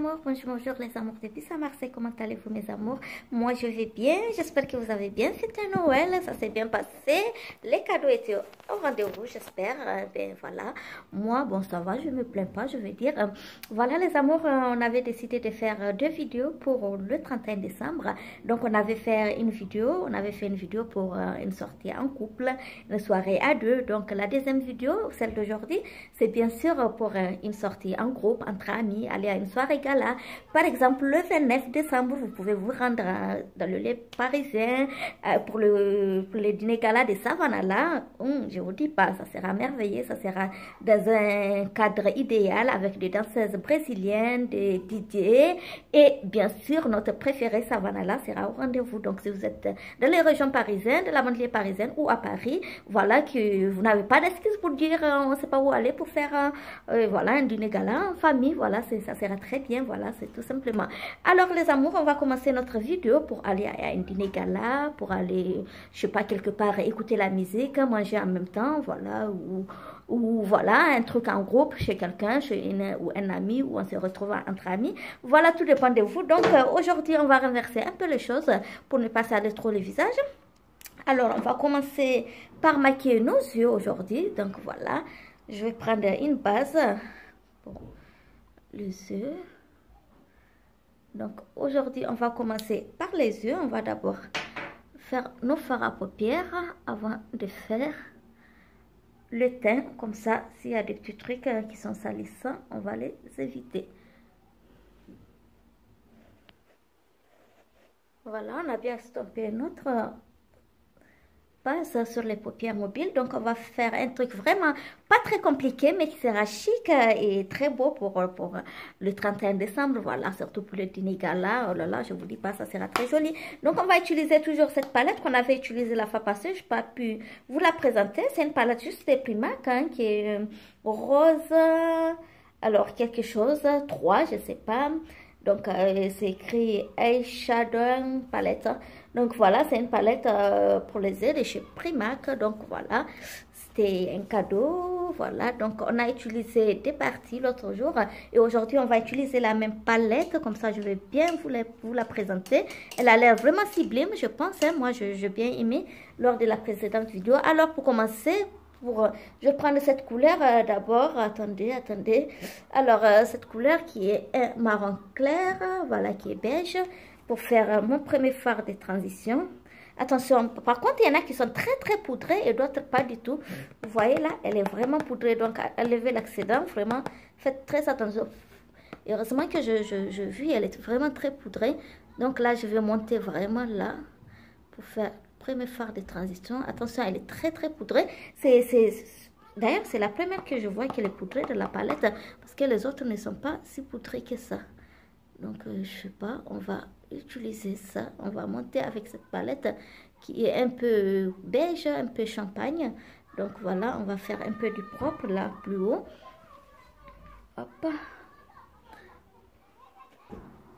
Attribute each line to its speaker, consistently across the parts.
Speaker 1: amours, bonjour les amours depuis à Marseille, comment allez-vous mes amours? Moi je vais bien, j'espère que vous avez bien fêté Noël, ça s'est bien passé, les cadeaux étaient au rendez-vous j'espère, ben voilà, moi bon ça va, je me plains pas, je veux dire, voilà les amours, on avait décidé de faire deux vidéos pour le 31 décembre, donc on avait fait une vidéo, pour une sortie en couple, une soirée à deux, donc la deuxième vidéo, celle d'aujourd'hui, c'est bien sûr pour une sortie en groupe, entre amis, aller à une soirée gala. Par exemple, le 29 décembre, vous pouvez vous rendre dans le lait parisien pour le dîner gala de Savannah. Je vous dis pas, ça sera merveilleux, ça sera dans un cadre idéal avec des danseuses brésiliennes, des DJ et bien sûr notre préférée Savannah sera au rendez-vous. Donc si vous êtes dans les régions parisiennes, de la banlieue parisienne ou à Paris, voilà que vous n'avez pas d'excuse pour dire on ne sait pas où aller pour faire voilà un dîner gala en famille, voilà ça sera très bien, voilà c'est tout simplement. Alors les amours, on va commencer notre vidéo pour aller à un dîner gala, pour aller je sais pas quelque part écouter la musique, manger en même temps, voilà, ou voilà un truc en groupe chez quelqu'un, chez ou un ami, ou on se retrouve entre amis, voilà, tout dépend de vous. Donc aujourd'hui on va renverser un peu les choses pour ne pas salir trop le visage. Alors on va commencer par maquiller nos yeux aujourd'hui, donc voilà, je vais prendre une base pour les yeux. Donc aujourd'hui on va commencer par les yeux, on va d'abord faire nos fards à paupières avant de faire le teint, comme ça s'il y a des petits trucs qui sont salissants, on va les éviter. Voilà, on a bien estompé notre base sur les paupières mobiles, donc on va faire un truc vraiment pas très compliqué mais qui sera chic et très beau pour le 31 décembre, voilà, surtout pour le dîner gala. Oh là là, je vous dis pas, ça sera très joli. Donc on va utiliser toujours cette palette qu'on avait utilisée la fois passée, je n'ai pas pu vous la présenter, c'est une palette juste des Primark qui est rose, alors quelque chose 3, je sais pas. Donc, c'est écrit Eyeshadow palette. Donc, voilà, c'est une palette pour les yeux de chez Primark. Donc, voilà, c'était un cadeau. Voilà, donc on a utilisé des parties l'autre jour. Et aujourd'hui, on va utiliser la même palette. Comme ça, je vais bien vous la présenter. Elle a l'air vraiment sublime, je pense. Hein. Moi, j'ai bien aimé lors de la précédente vidéo. Alors, pour commencer... je vais prendre cette couleur d'abord, attendez, alors cette couleur qui est un marron clair, voilà, qui est beige, pour faire mon premier fard de transition. Attention, par contre il y en a qui sont très poudrés et d'autres pas du tout. Vous voyez là, elle est vraiment poudrée, donc enlevez l'accident, vraiment faites très attention. Et heureusement que je vis, elle est vraiment très poudrée, donc là je vais monter vraiment là pour faire premier fard de transition. Attention, elle est très poudrée. D'ailleurs, c'est la première que je vois qu'elle est poudrée de la palette, parce que les autres ne sont pas si poudrées que ça. Donc, je sais pas, on va utiliser ça. On va monter avec cette palette qui est un peu beige, un peu champagne. Donc, voilà, on va faire un peu du propre là, plus haut. Hop.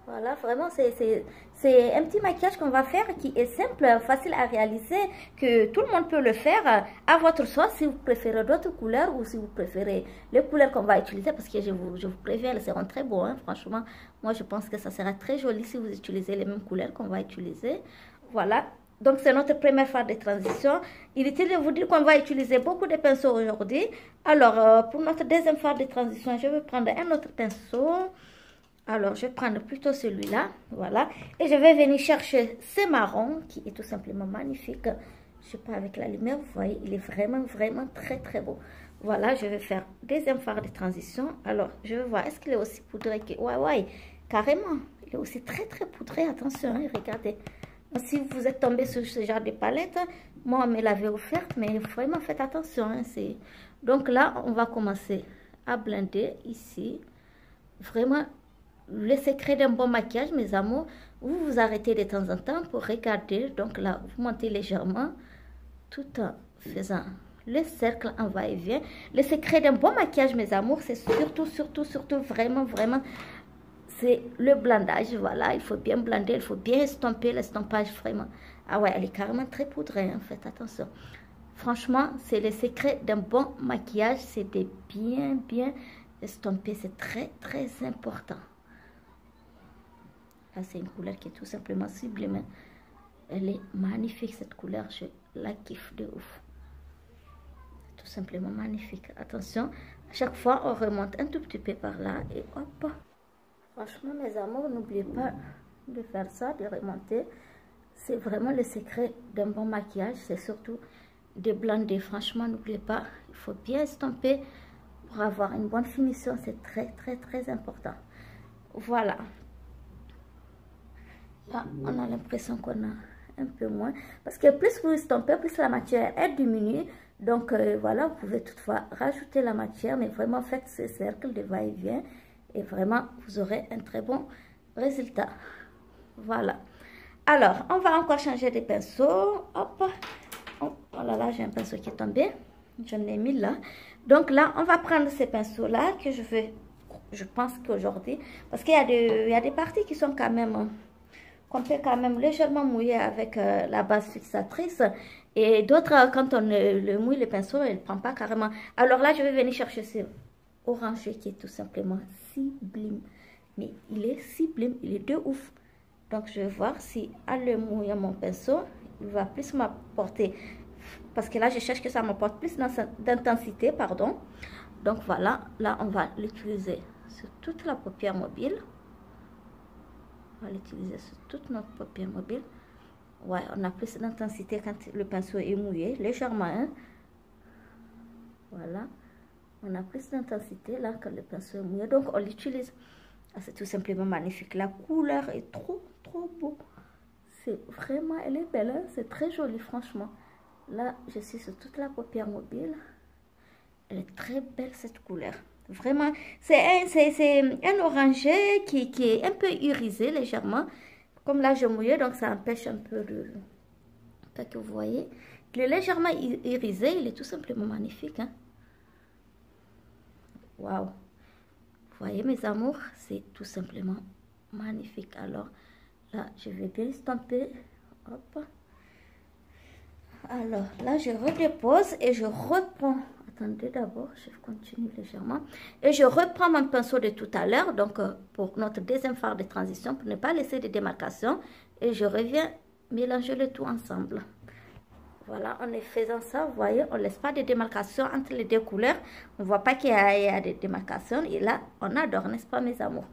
Speaker 1: Voilà, vraiment, c'est un petit maquillage qu'on va faire qui est simple, facile à réaliser, que tout le monde peut le faire à votre choix si vous préférez d'autres couleurs ou si vous préférez les couleurs qu'on va utiliser, parce que je vous préviens, elles seront très beaux, hein, franchement. Moi, je pense que ça sera très joli si vous utilisez les mêmes couleurs qu'on va utiliser. Voilà. Donc, c'est notre première phase de transition. Il est utile de vous dire qu'on va utiliser beaucoup de pinceaux aujourd'hui. Alors, pour notre deuxième phase de transition, je vais prendre un autre pinceau. Alors, je vais prendre plutôt celui-là, voilà. Et je vais venir chercher ce marron qui est tout simplement magnifique. Je sais pas, avec la lumière, vous voyez, il est vraiment très beau. Voilà, je vais faire deuxième fard de transition. Alors, je vais voir, est-ce qu'il est aussi poudré que... Ouais, carrément. Il est aussi très poudré, attention, hein, regardez. Si vous êtes tombé sur ce genre de palette, moi, on me l'avait offerte, mais vraiment, faites attention. Hein, donc là, on va commencer à blender ici. Vraiment... Le secret d'un bon maquillage, mes amours, vous vous arrêtez de temps en temps pour regarder. Donc là, vous montez légèrement tout en faisant le cercle en va-et-vient. Le secret d'un bon maquillage, mes amours, c'est surtout, vraiment, c'est le blendage. Voilà, il faut bien blender, il faut bien estomper, l'estompage vraiment. Ah ouais, elle est carrément très poudrée, en fait, attention. Franchement, c'est le secret d'un bon maquillage, c'est de bien estomper, c'est très important. Là, c'est une couleur qui est tout simplement sublime. Elle est magnifique, cette couleur. Je la kiffe de ouf. Tout simplement magnifique. Attention, à chaque fois, on remonte un tout petit peu par là et hop. Franchement, mes amours, n'oubliez pas de faire ça, de remonter. C'est vraiment le secret d'un bon maquillage. C'est surtout de blender. Franchement, n'oubliez pas, il faut bien estomper pour avoir une bonne finition. C'est très, très, très important. Voilà. Là, on a l'impression qu'on a un peu moins. Parce que plus vous estompez, plus la matière est diminuée. Donc, voilà, vous pouvez toutefois rajouter la matière. Mais vraiment, faites ce cercle de va-et-vient. Et vraiment, vous aurez un très bon résultat. Voilà. Alors, on va encore changer de pinceau. Hop. Oh là là, j'ai un pinceau qui est tombé. Je l'ai mis là. Donc là, on va prendre ces pinceaux-là que je pense qu'aujourd'hui, parce qu'il y a des parties qui sont quand même, qu'on peut quand même légèrement mouiller avec la base fixatrice. Et d'autres, quand on le mouille le pinceau, il ne prend pas carrément. Alors là, je vais venir chercher ce orangé qui est tout simplement sublime. Mais il est sublime, il est de ouf. Donc je vais voir si à le mouiller mon pinceau, il va plus m'apporter. Parce que là, je cherche que ça m'apporte plus d'intensité, pardon. Donc voilà, là, on va l'utiliser sur toute la paupière mobile. On va l'utiliser sur toute notre paupière mobile. Ouais, on a plus d'intensité quand le pinceau est mouillé, légèrement. Hein? Voilà. On a plus d'intensité là quand le pinceau est mouillé. Donc on l'utilise. Ah, c'est tout simplement magnifique. La couleur est trop, trop beau. C'est vraiment, elle est belle. Hein? C'est très joli, franchement. Là, je suis sur toute la paupière mobile. Elle est très belle, cette couleur. Vraiment, c'est un orangé qui est un peu irisé légèrement. Comme là, je mouillais, donc ça empêche un peu de... Pas que vous voyez. Il est légèrement irisé. Il est tout simplement magnifique. Hein? Waouh! Vous voyez, mes amours, c'est tout simplement magnifique. Alors, là, je vais bien estomper. Hop. Alors, là, je redépose et je reprends. Attendez d'abord, je continue légèrement. Et je reprends mon pinceau de tout à l'heure, donc pour notre deuxième phase de transition, pour ne pas laisser de démarcation. Et je reviens mélanger le tout ensemble. Voilà, en faisant ça, vous voyez, on ne laisse pas de démarcation entre les deux couleurs. On ne voit pas qu'il y a des démarcations. Et là, on adore, n'est-ce pas, mes amours?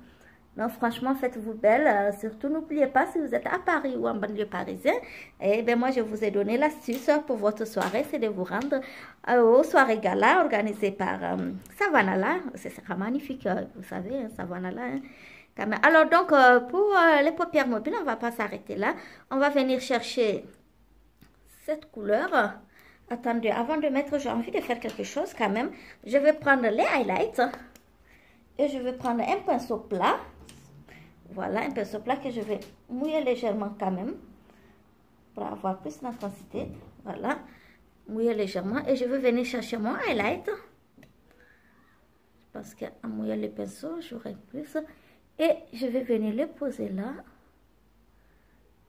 Speaker 1: Donc, franchement, faites-vous belle. Surtout, n'oubliez pas, si vous êtes à Paris ou en banlieue parisienne, eh bien, moi, je vous ai donné l'astuce pour votre soirée, c'est de vous rendre aux soirées gala organisées par Savannah. Ce sera magnifique, vous savez, hein, Savannah. Hein. Alors, donc, pour les paupières mobiles, on ne va pas s'arrêter là. On va venir chercher cette couleur. Attendez, avant de mettre, j'ai envie de faire quelque chose quand même. Je vais prendre les highlights et je vais prendre un pinceau plat. Voilà, un pinceau plat que je vais mouiller légèrement quand même pour avoir plus d'intensité. Voilà, mouiller légèrement et je vais venir chercher mon highlight parce qu'à mouiller le pinceau, j'aurai plus. Et je vais venir le poser là,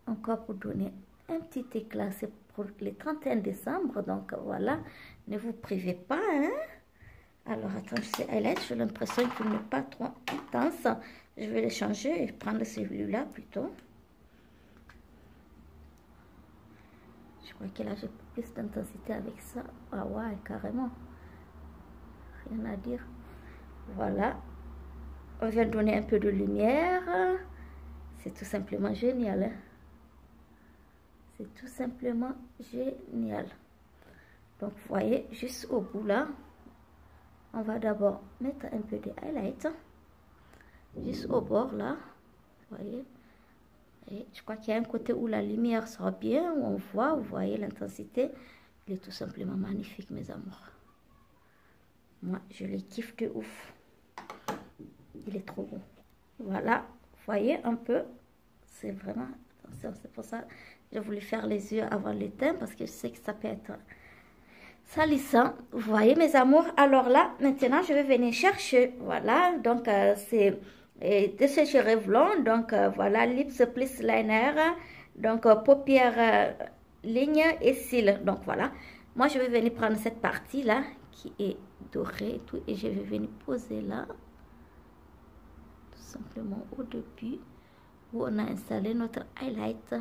Speaker 1: encore pour donner un petit éclat. C'est pour le 31 décembre, donc voilà, ne vous privez pas. Hein? Alors, attends, ce highlight, j'ai l'impression qu'il n'est pas trop intense. Je vais le changer et prendre celui-là plutôt. Je crois que là, j'ai plus d'intensité avec ça. Ah ouais, carrément. Rien à dire. Voilà. On vient donner un peu de lumière. C'est tout simplement génial. Hein? C'est tout simplement génial. Donc, vous voyez, juste au bout là, on va d'abord mettre un peu de highlight. Juste au bord là, vous voyez. Et je crois qu'il y a un côté où la lumière sort bien, où on voit, vous voyez l'intensité. Il est tout simplement magnifique, mes amours. Moi, je les kiffe de ouf. Il est trop beau. Voilà, vous voyez un peu. C'est vraiment, attention, c'est pour ça que j'ai voulu faire les yeux avant le teint, parce que je sais que ça peut être salissant. Vous voyez, mes amours. Alors là, maintenant, je vais venir chercher. Voilà, donc c'est de ce chez Revlon. Donc voilà, lips plus liner. Donc paupières, ligne et cils. Donc voilà, moi je vais venir prendre cette partie là qui est dorée et tout, et je vais venir poser là, tout simplement au début. où on a installé notre highlight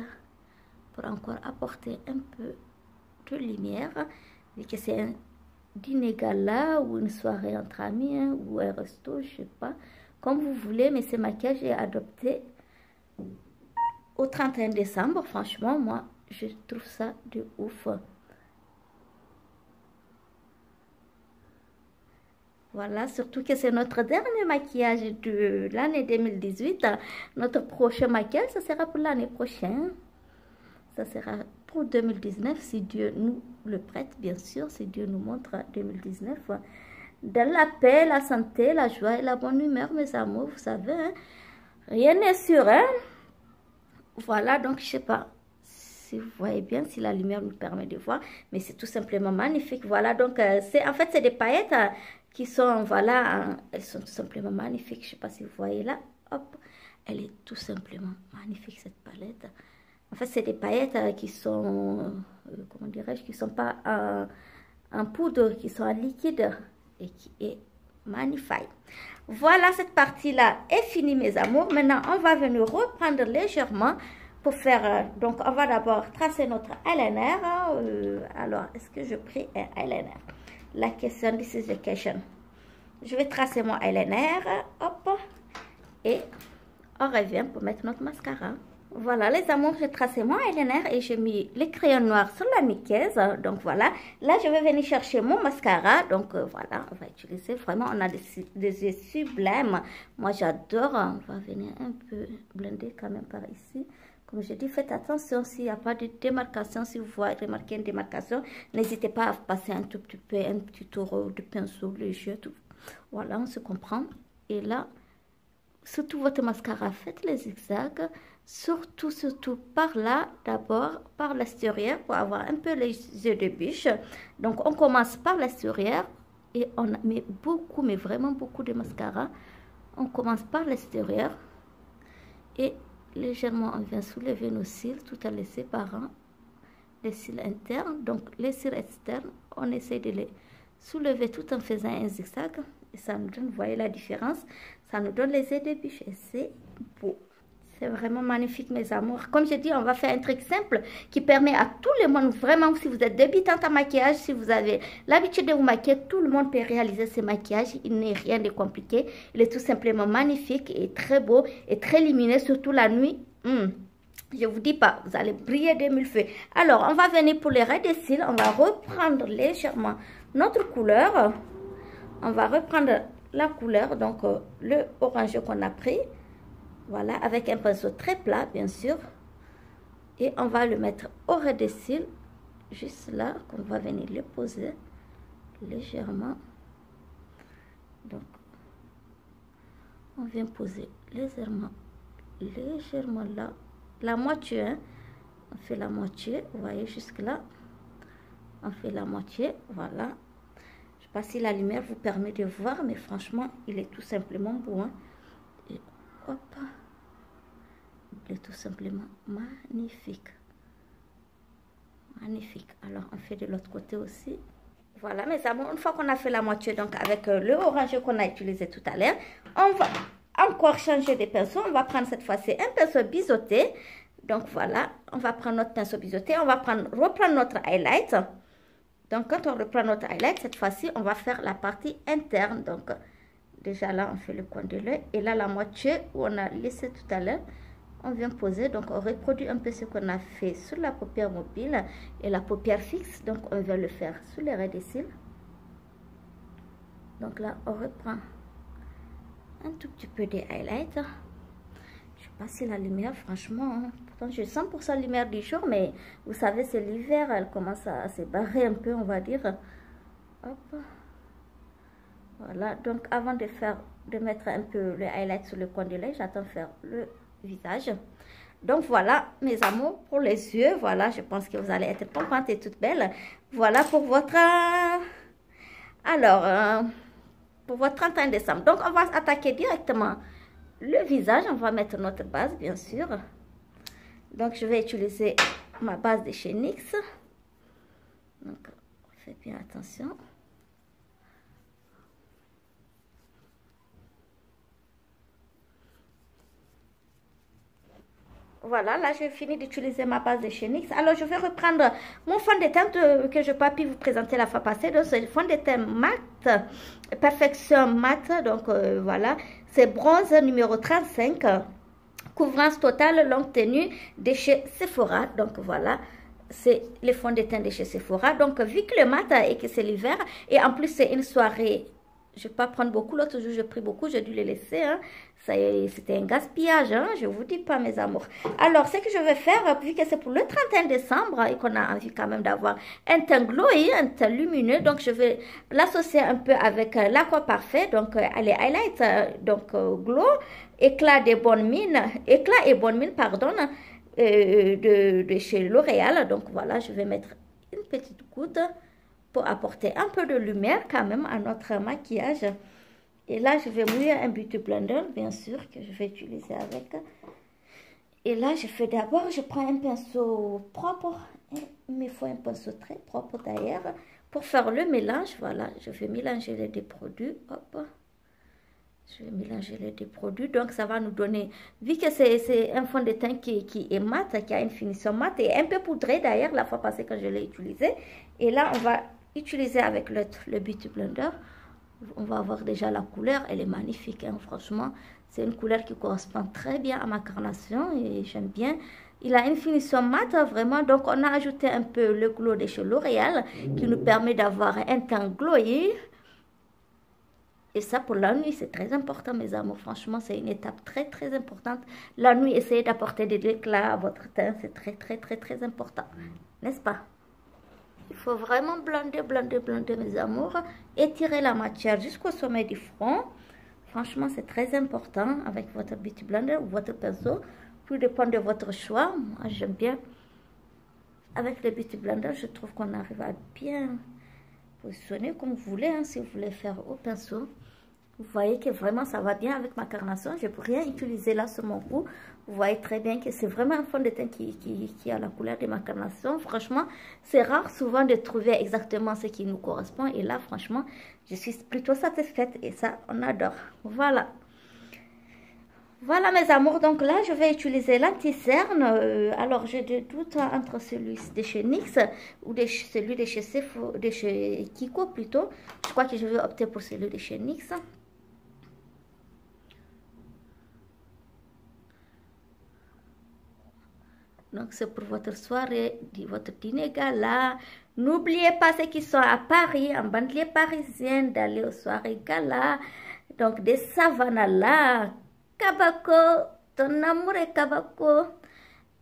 Speaker 1: pour encore apporter un peu de lumière. Vu que c'est un dîner gala ou une soirée entre amis, hein, ou un resto, je sais pas, comme vous voulez, mais ce maquillage est adopté au 31 décembre. Franchement, moi, je trouve ça de ouf. Voilà, surtout que c'est notre dernier maquillage de l'année 2018. Notre prochain maquillage, ça sera pour l'année prochaine. Ça sera pour 2019, si Dieu nous le prête, bien sûr, si Dieu nous montre 2019. Dans la paix, la santé, la joie et la bonne humeur, mes amours, vous savez, hein, rien n'est sûr, hein? Voilà, donc je sais pas si vous voyez bien, si la lumière nous permet de voir, mais c'est tout simplement magnifique. Voilà, donc en fait, c'est des paillettes qui sont, voilà, elles sont tout simplement magnifiques. Je sais pas si vous voyez là, hop, elle est tout simplement magnifique, cette palette. En fait, c'est des paillettes qui sont, comment dirais-je, qui sont pas en poudre, qui sont en liquide et qui est magnifique. Voilà, cette partie-là est finie, mes amours. Maintenant, on va venir reprendre légèrement pour faire, donc on va d'abord tracer notre eyeliner. Alors, est-ce que je prie un eyeliner? La question, this is the question. Je vais tracer mon eyeliner, hop, et on revient pour mettre notre mascara. Voilà, les amours, j'ai tracé mon eyeliner et j'ai mis les crayons noirs sur la miquaise. Donc voilà, là je vais venir chercher mon mascara. Donc voilà, on va utiliser vraiment, on a des yeux sublimes. Moi j'adore, on va venir un peu blender quand même par ici. Comme je dis, faites attention s'il n'y a pas de démarcation. Si vous voyez remarquer une démarcation, n'hésitez pas à passer un tout petit peu, un petit tour de pinceau léger. Tout. Voilà, on se comprend. Et là, surtout votre mascara, faites les zigzags. Surtout par là, d'abord, par l'extérieur, pour avoir un peu les yeux de biche. Donc, on commence par l'extérieur et on met beaucoup, mais vraiment beaucoup de mascara. On commence par l'extérieur et légèrement, on vient soulever nos cils tout en les séparant. Les cils internes, donc les cils externes, on essaie de les soulever tout en faisant un zigzag. Et ça nous donne, vous voyez la différence, ça nous donne les yeux de biche et c'est beau. C'est vraiment magnifique, mes amours. Comme je dis, on va faire un truc simple qui permet à tout le monde, vraiment, si vous êtes débutante en maquillage, si vous avez l'habitude de vous maquiller, tout le monde peut réaliser ce maquillage. Il n'est rien de compliqué. Il est tout simplement magnifique et très beau et très lumineux, surtout la nuit. Je vous dis pas, vous allez briller de mille feux. Alors, on va venir pour les raies de cils. On va reprendre légèrement notre couleur. On va reprendre la couleur, donc le orange qu'on a pris. Voilà, avec un pinceau très plat, bien sûr. Et on va le mettre au ras des cils, juste là, qu'on va venir le poser légèrement. Donc, on vient poser légèrement là. La moitié, hein. On fait la moitié, vous voyez, jusque là. On fait la moitié, voilà. Je ne sais pas si la lumière vous permet de voir, mais franchement, il est tout simplement beau, hein. Et hop, il est tout simplement magnifique. Magnifique. Alors, on fait de l'autre côté aussi. Voilà, mes amours, une fois qu'on a fait la moitié, donc avec le orange qu'on a utilisé tout à l'heure, on va encore changer de pinceau. On va prendre cette fois-ci un pinceau biseauté. Donc, voilà, on va prendre notre pinceau biseauté. On va reprendre notre highlight. Donc, quand on reprend notre highlight, cette fois-ci, on va faire la partie interne. Donc, déjà là, on fait le coin de l'œil. Et là, la moitié où on a laissé tout à l'heure, on vient poser. Donc, on reproduit un peu ce qu'on a fait sur la paupière mobile et la paupière fixe. Donc, on vient le faire sous les raies des cils. Donc là, on reprend un tout petit peu de highlight. Je sais pas si la lumière, franchement, hein, pourtant j'ai 100% lumière du jour, mais vous savez, c'est l'hiver, elle commence à se barrer un peu, on va dire. Hop. Voilà, donc avant de mettre un peu le highlight sur le coin de l'œil, j'attends faire le visage. Donc voilà, mes amours, pour les yeux, voilà, je pense que vous allez être contente et toute belle. Voilà pour votre... alors, pour votre 31 décembre. Donc, on va attaquer directement le visage. On va mettre notre base, bien sûr. Donc, je vais utiliser ma base de chez NYX. Donc, faites bien attention. Voilà, là j'ai fini d'utiliser ma base de chez NYX. Alors je vais reprendre mon fond de teint que je n'ai pas pu vous présenter la fois passée. Donc c'est le fond de teint mat, Perfection mat. Donc voilà, c'est bronze numéro 35, couvrance totale longue tenue de chez Sephora. Donc voilà, c'est le fond de teint de chez Sephora. Donc vu que le mat et que c'est l'hiver, et en plus c'est une soirée, je ne vais pas prendre beaucoup. L'autre jour j'ai pris beaucoup, j'ai dû les laisser, hein. C'était un gaspillage, hein, je ne vous dis pas mes amours. Alors ce que je vais faire, vu que c'est pour le 31 décembre et qu'on a envie quand même d'avoir un teint glowy, un teint lumineux, donc je vais l'associer un peu avec l'Aqua Parfait, donc les highlights, donc glow, éclat et bonne mine, pardon, de chez L'Oréal. Donc voilà, je vais mettre une petite goutte pour apporter un peu de lumière quand même à notre maquillage. Et là, je vais mouiller un Beauty Blender, bien sûr, que je vais utiliser avec. Et là, je fais d'abord, je prends un pinceau propre. Il me faut un pinceau très propre d'ailleurs. Pour faire le mélange, voilà, je vais mélanger les deux produits. Hop. Je vais mélanger les deux produits. Donc, ça va nous donner, vu que c'est un fond de teint qui est mat, qui a une finition mat et un peu poudré d'ailleurs, la fois passée quand je l'ai utilisé. Et là, on va utiliser avec le Beauty Blender. On va avoir déjà la couleur, elle est magnifique, hein, franchement. C'est une couleur qui correspond très bien à ma carnation et j'aime bien. Il a une finition mat, vraiment. Donc, on a ajouté un peu le glow de chez L'Oréal qui nous permet d'avoir un teint glowy. Et ça, pour la nuit, c'est très important, mes amours. Franchement, c'est une étape très, très importante. La nuit, essayez d'apporter de l'éclat à votre teint. C'est très, très, très, très important. N'est-ce pas? Il faut vraiment blender, mes amours. Étirer la matière jusqu'au sommet du front. Franchement, c'est très important avec votre Beauty Blender ou votre pinceau. Tout dépend de votre choix. Moi, j'aime bien. Avec le Beauty Blender, je trouve qu'on arrive à bien positionner comme vous voulez. Hein, si vous voulez faire au pinceau. Vous voyez que vraiment, ça va bien avec ma carnation. Je ne peux rien utiliser là sur mon cou. Vous voyez très bien que c'est vraiment un fond de teint qui a la couleur de ma carnation. Franchement, c'est rare souvent de trouver exactement ce qui nous correspond. Et là, franchement, je suis plutôt satisfaite. Et ça, on adore. Voilà. Voilà, mes amours. Donc là, je vais utiliser l'anti-cerne. Alors, j'ai des doutes entre celui de chez NYX ou celui de chez Sephora, de chez Kiko plutôt. Je crois que je vais opter pour celui de chez NYX. Donc, c'est pour votre soirée, votre dîner gala. N'oubliez pas ceux qui sont à Paris, en banlieue parisienne, d'aller aux soirées gala. Donc, des Savannah là. Kabako, ton amour est Kabako.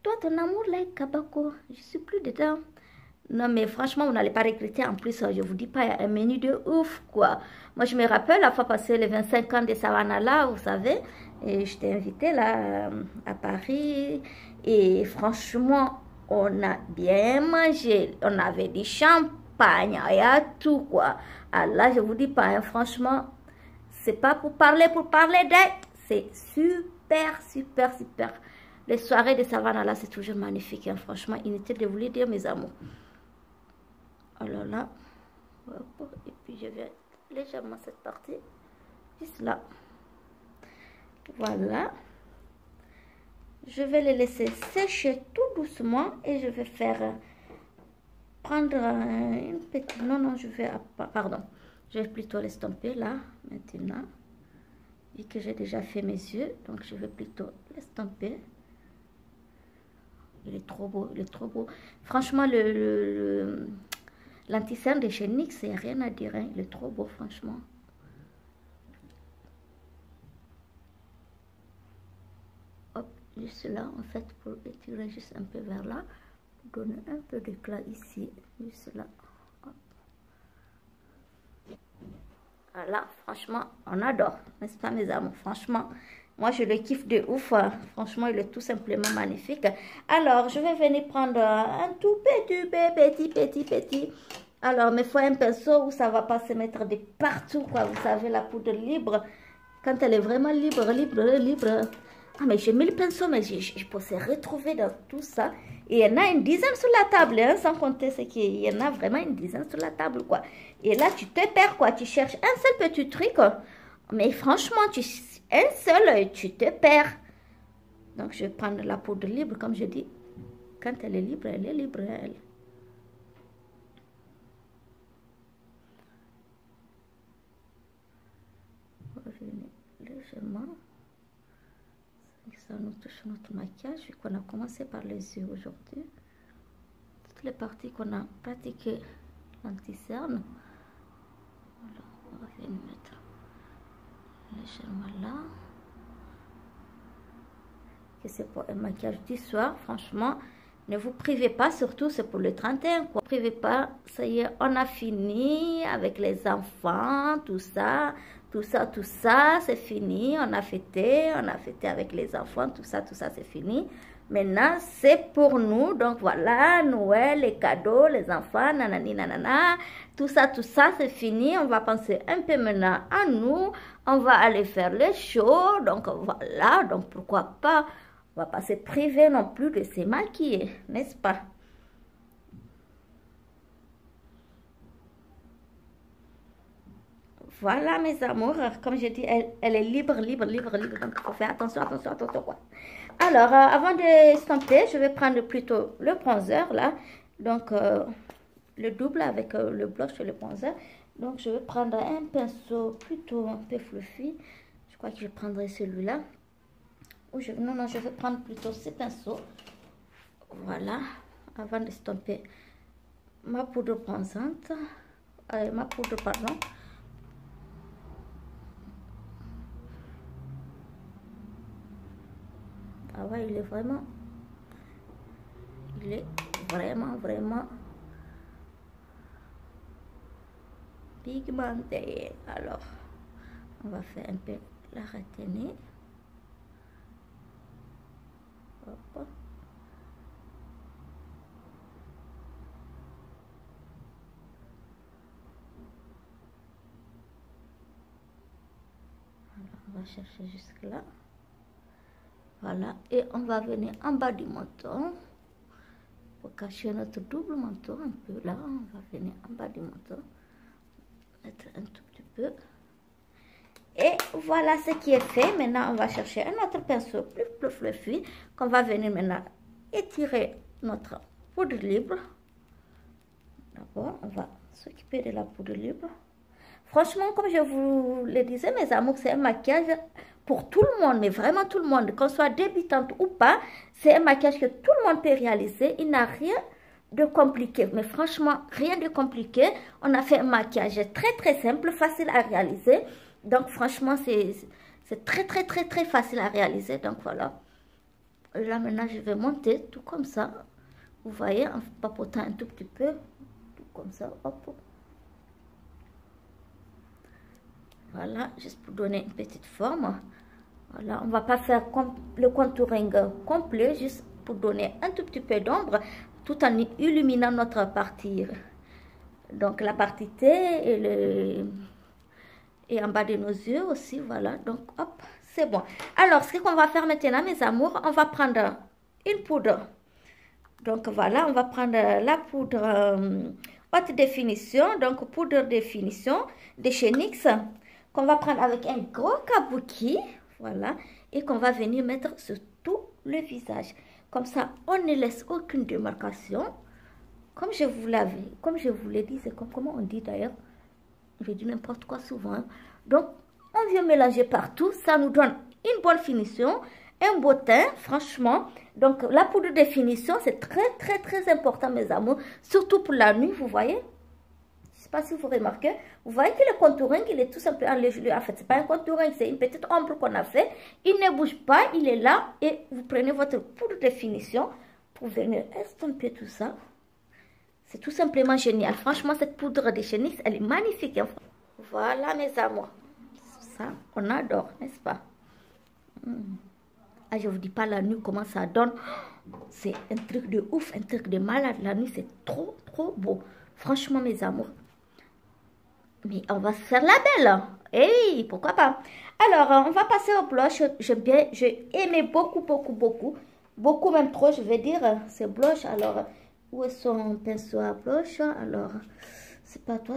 Speaker 1: Toi, ton amour là est Kabako. Je suis plus dedans. Non, mais franchement, vous n'allez pas regretter. En plus, je vous dis pas, il y a un menu de ouf, quoi. Moi, je me rappelle, la fois passée, les 25 ans de Savannah là, vous savez. Et je t'ai invité là, à Paris. Et franchement, on a bien mangé. On avait du champagne, il y a tout, quoi. Alors là, je vous dis pas, hein, franchement, c'est pas pour parler d'elle. C'est super, super, super. Les soirées de Savannah là, c'est toujours magnifique, hein, franchement. Inutile de vous le dire, mes amours. Alors là, et puis je vais légèrement cette partie, juste là. Voilà. Je vais les laisser sécher tout doucement et je vais prendre une petite... Non, je vais... Pardon. Je vais plutôt l'estomper là, maintenant. Vu que j'ai déjà fait mes yeux, donc je vais plutôt l'estomper. Il est trop beau, il est trop beau. Franchement, l'anti-cerne de chez NYX, il n'y a rien à dire. Hein. Il est trop beau, franchement. Hop, juste là, en fait, pour étirer juste un peu vers là. Pour donner un peu d'éclat ici, juste là. Hop. Voilà, franchement, on adore. N'est-ce pas, mes amours? Franchement, moi, je le kiffe de ouf. Franchement, il est tout simplement magnifique. Alors, je vais venir prendre un tout petit. Alors, mais il faut un pinceau où ça ne va pas se mettre de partout, quoi. Vous savez, la poudre libre, quand elle est vraiment libre. Ah, mais j'ai mis le pinceau, mais je peux se retrouver dans tout ça. Et il y en a une dizaine sur la table, hein, sans compter ce qu'il y en a vraiment une dizaine sur la table, quoi. Et là, tu te perds, quoi. Tu cherches un seul petit truc, mais franchement, un seul, tu te perds. Donc, je vais prendre la poudre libre, comme je dis. Quand elle est libre, elle est libre, elle. Revenez légèrement. Ça nous touche notre maquillage, vu qu'on a commencé par les yeux aujourd'hui. Toutes les parties qu'on a pratiqué l'anti-cerne. Voilà, on va venir mettre légèrement là. Que c'est pour un maquillage du soir, franchement. Ne vous privez pas, surtout c'est pour le 31, quoi. Ne vous privez pas, ça y est, on a fini avec les enfants, tout ça, c'est fini. On a fêté avec les enfants, tout ça, c'est fini. Maintenant, c'est pour nous, donc voilà, Noël, les cadeaux, les enfants, nanani, nanana, tout ça, c'est fini. On va penser un peu maintenant à nous, on va aller faire les shows, donc voilà, donc pourquoi pas. On va pas se priver non plus de se maquiller, n'est-ce pas? Voilà mes amours, comme je dis, elle est libre, donc il faut faire attention, quoi. Alors, avant de estomper, je vais prendre plutôt le bronzer là, donc le double avec le blush et le bronzer. Donc, je vais prendre un pinceau plutôt un peu fluffy, je crois que je prendrai celui-là. Non, je vais prendre plutôt ces pinceaux. Voilà, avant d'estomper ma poudre bronzante, ma poudre, pardon. Ah ouais, il est vraiment pigmenté. Alors, on va faire un peu la retenue. Hop. Alors, on va chercher jusque là. Voilà, et on va venir en bas du menton pour cacher notre double menton un peu là. On va venir en bas du menton, mettre un tout petit peu. Et voilà ce qui est fait. Maintenant, on va chercher un autre pinceau plus fluffy qu'on va venir maintenant étirer notre poudre libre. D'abord, on va s'occuper de la poudre libre. Franchement, comme je vous le disais, mes amours, c'est un maquillage pour tout le monde, mais vraiment tout le monde, qu'on soit débutante ou pas. C'est un maquillage que tout le monde peut réaliser. Il n'a rien de compliqué, mais franchement, rien de compliqué. On a fait un maquillage très simple, facile à réaliser. Donc franchement, c'est très facile à réaliser. Donc voilà. Là maintenant, je vais monter tout comme ça. Vous voyez, en papotant un tout petit peu. Tout comme ça. Hop. Voilà, juste pour donner une petite forme. Voilà, on va pas faire le contouring complet, juste pour donner un tout petit peu d'ombre, tout en illuminant notre partie. Donc la partie T et en bas de nos yeux aussi, voilà. Donc hop, c'est bon. Alors, ce qu'on va faire maintenant, mes amours, on va prendre une poudre. Donc voilà, on va prendre la poudre haute définition, donc poudre définition de chez NYX, qu'on va prendre avec un gros kabuki, voilà, et qu'on va venir mettre sur tout le visage. Comme ça, on ne laisse aucune démarcation. Comme je vous l'ai dit, c'est comment on dit d'ailleurs. Je dis n'importe quoi souvent. Donc, on vient mélanger partout. Ça nous donne une bonne finition, un beau teint, franchement. Donc, la poudre de finition, c'est très important, mes amours. Surtout pour la nuit, vous voyez. Je ne sais pas si vous remarquez. Vous voyez que le contouring, il est tout simplement léger. En fait, ce n'est pas un contouring, c'est une petite ombre qu'on a fait. Il ne bouge pas, il est là. Et vous prenez votre poudre de finition pour venir estomper tout ça. C'est tout simplement génial. Franchement, cette poudre de chez NYX, elle est magnifique. Hein. Voilà, mes amours. Ça, on adore, n'est-ce pas? Ah, je vous dis pas la nuit comment ça donne. C'est un truc de ouf, un truc de malade. La nuit, c'est trop beau. Franchement, mes amours. Mais on va se faire la belle. Eh oui, pourquoi pas. Alors, on va passer au blush. J'ai aimé beaucoup. Beaucoup, même trop, je vais dire. C'est blush. Alors, où est son pinceau à blush? Alors, c'est pas toi.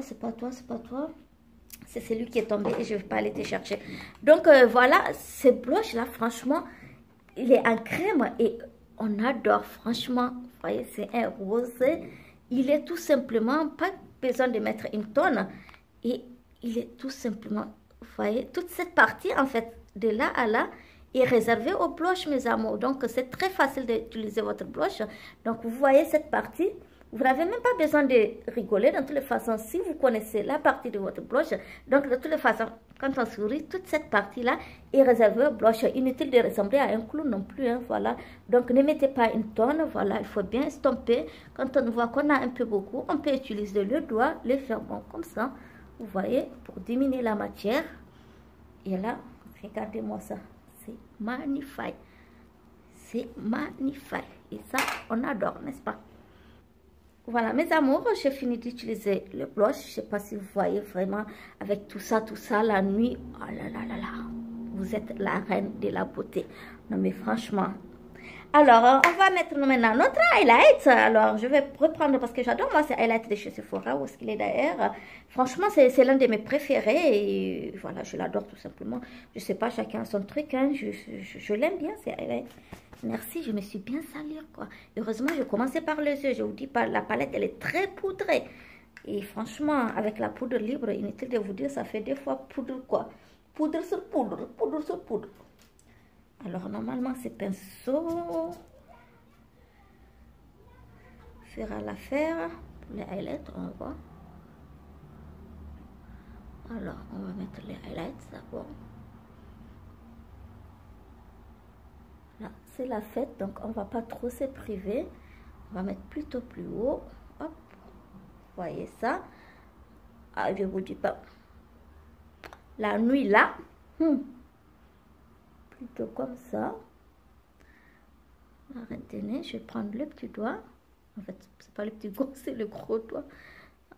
Speaker 1: C'est celui qui est tombé et je ne vais pas aller te chercher. Donc, voilà, ce blush là, franchement, il est en crème et on adore, franchement. Vous voyez, c'est un rose. Il est tout simplement, pas besoin de mettre une tonne. Et il est tout simplement, vous voyez, toute cette partie, en fait, de là à là, est réservée au blush, mes amours. Donc, c'est très facile d'utiliser votre blush. Donc, vous voyez cette partie. Vous n'avez même pas besoin de rigoler. De toutes les façons, si vous connaissez la partie de votre blush, donc de toutes les façons, quand on sourit, toute cette partie-là est réservée au blush. Inutile de ressembler à un clown non plus, hein, voilà. Donc, ne mettez pas une tonne, voilà, il faut bien estomper. Quand on voit qu'on a un peu beaucoup, on peut utiliser le doigt, les faire bon comme ça, vous voyez, pour diminuer la matière. Et là, regardez-moi ça, c'est magnifique. C'est magnifique. Et ça, on adore, n'est-ce pas? Voilà, mes amours, j'ai fini d'utiliser le blush. Je ne sais pas si vous voyez vraiment avec tout ça, la nuit. Oh là là là là. Vous êtes la reine de la beauté. Non mais franchement. Alors, on va mettre maintenant notre highlight. Alors, je vais reprendre parce que j'adore moi ces highlights de chez Sephora. Où est-ce qu'il est d'ailleurs? Franchement, c'est l'un de mes préférés. Et voilà, je l'adore tout simplement. Je ne sais pas, chacun son truc. Hein. Je l'aime bien ces highlights. Merci, je me suis bien salie, quoi. Heureusement, je commençais par les yeux. Je vous dis pas, la palette, elle est très poudrée. Et franchement, avec la poudre libre, inutile de vous dire, ça fait 2 fois poudre, quoi. Poudre sur poudre, poudre sur poudre. Alors, normalement, ces pinceaux fera l'affaire. Pour les highlights, on voit. Alors, on va mettre les highlights d'abord. Là, c'est la fête, donc on va pas trop se priver. On va mettre plutôt plus haut. Hop, voyez ça. Ah, je vous dis pas. La nuit là, plutôt comme ça. Retenez, je vais prendre le petit doigt. En fait, c'est pas le petit doigt, c'est le gros doigt.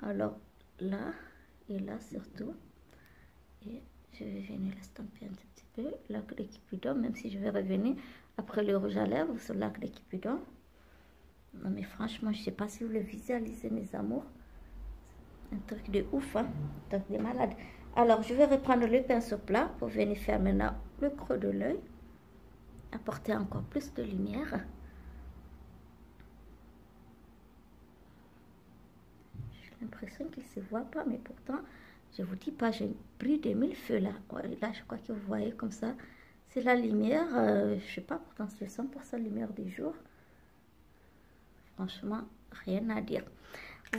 Speaker 1: Alors là et là surtout. Et je vais venir l'estamper un petit peu. L'acre de Cupidon, même si je vais revenir après le rouge à lèvres sur l'acre de Cupidon. Non mais franchement, je sais pas si vous le visualisez, mes amours. Un truc de ouf, hein. Un truc de malade. Alors, je vais reprendre le pinceau plat pour venir faire maintenant le creux de l'œil. Apporter encore plus de lumière. J'ai l'impression qu'il ne se voit pas, mais pourtant, je vous dis pas, j'ai pris des 1000 feux là. Ouais, là, je crois que vous voyez comme ça. C'est la lumière, je sais pas, pourtant c'est 100% lumière du jour. Franchement, rien à dire.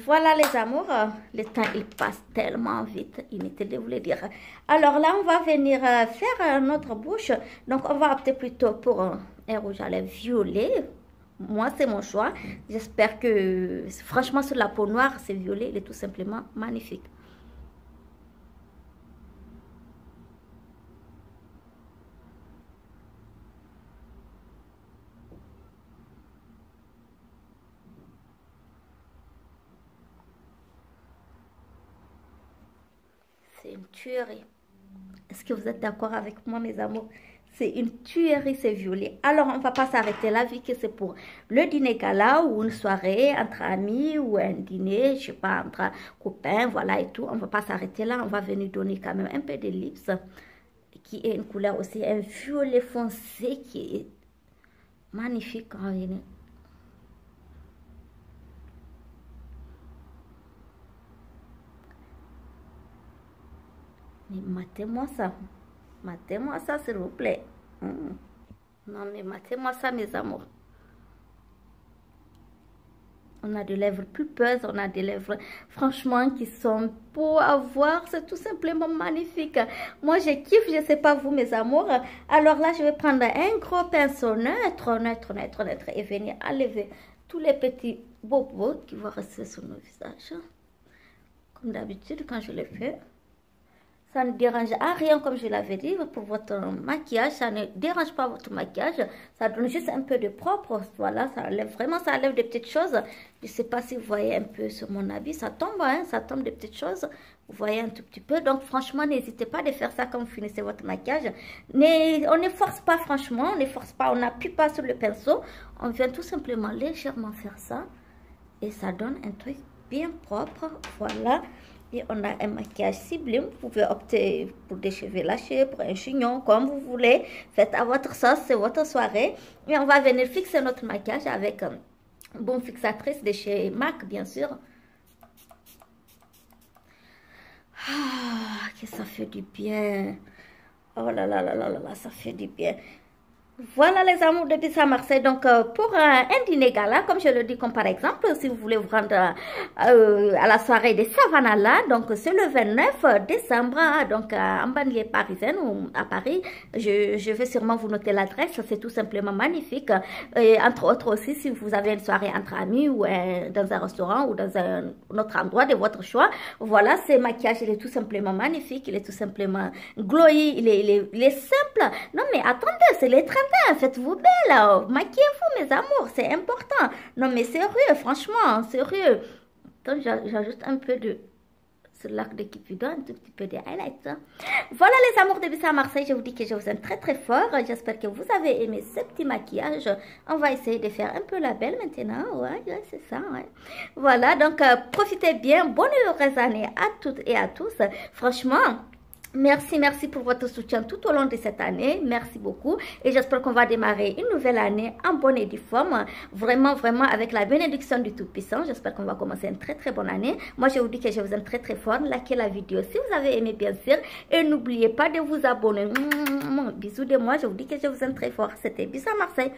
Speaker 1: Voilà les amours, le temps il passe tellement vite, inutile de vous le dire. Alors là, on va venir faire notre bouche. Donc on va opter plutôt pour un rouge à lèvres violet. Moi, c'est mon choix. J'espère que, franchement, sur la peau noire, c'est violet, il est tout simplement magnifique. C'est une tuerie. Est-ce que vous êtes d'accord avec moi, mes amours? C'est une tuerie, c'est violet. Alors, on ne va pas s'arrêter là, vu que c'est pour le dîner gala ou une soirée entre amis ou un dîner, je sais pas, entre copains, voilà et tout. On ne va pas s'arrêter là. On va venir donner quand même un peu de lips, qui est une couleur aussi, un violet foncé qui est magnifique quand il est. Mais matez-moi ça. Matez-moi ça, s'il vous plaît. Non, mais matez-moi ça, mes amours. On a des lèvres pulpeuses, on a des lèvres, franchement, qui sont beaux à voir. C'est tout simplement magnifique. Moi, je kiffe, je ne sais pas vous, mes amours. Alors là, je vais prendre un gros pinceau neutre, et venir enlever tous les petits bobos qui vont rester sur nos visages. Comme d'habitude, quand je le fais. Ça ne dérange à rien, comme je l'avais dit, pour votre maquillage. Ça ne dérange pas votre maquillage. Ça donne juste un peu de propre. Voilà, ça enlève vraiment, ça enlève des petites choses. Je ne sais pas si vous voyez un peu sur mon habit. Ça tombe, hein, ça tombe des petites choses. Vous voyez un tout petit peu. Donc, franchement, n'hésitez pas à faire ça quand vous finissez votre maquillage. On ne force pas, franchement. On ne force pas. On n'appuie pas sur le pinceau. On vient tout simplement légèrement faire ça. Et ça donne un truc bien propre. Voilà. Et on a un maquillage sublime. Vous pouvez opter pour des cheveux lâchés, pour un chignon, comme vous voulez. Faites à votre sauce, c'est votre soirée. Et on va venir fixer notre maquillage avec une bonne fixatrice de chez MAC, bien sûr. Ah, que ça fait du bien. Oh là là là là là, là ça fait du bien. Voilà les amours de Bissa Marseille. Donc pour un dîner gala, comme je le dis, comme par exemple, si vous voulez vous rendre à la soirée de Savannah, donc c'est le 29 décembre, donc en banlieue parisienne ou à Paris. Je vais sûrement vous noter l'adresse, c'est tout simplement magnifique. Et entre autres aussi, si vous avez une soirée entre amis ou dans un restaurant ou dans un autre endroit de votre choix, voilà, ce maquillage, il est tout simplement magnifique, il est tout simplement glowy, il est simple. Non mais attendez, c'est les 30 ans, faites-vous belle, maquillez-vous mes amours, c'est important. Non mais sérieux, franchement, sérieux. Donc j'ajoute un peu de sur l'arc de Cupidon, un tout petit peu de highlights. Voilà les amours de Bissa Marseille, je vous dis que je vous aime très très fort. J'espère que vous avez aimé ce petit maquillage. On va essayer de faire un peu la belle maintenant. Ouais, c'est ça. Ouais. Voilà, donc profitez bien. Bonne et heureuse année à toutes et à tous. Franchement, merci pour votre soutien tout au long de cette année. Merci beaucoup. Et j'espère qu'on va démarrer une nouvelle année en bonne et due forme. Vraiment avec la bénédiction du Tout-Puissant. J'espère qu'on va commencer une très bonne année. Moi, je vous dis que je vous aime très fort. Likez la vidéo si vous avez aimé, bien sûr. Et n'oubliez pas de vous abonner. Bisous de moi. Je vous dis que je vous aime très fort. C'était Bissa Marseille.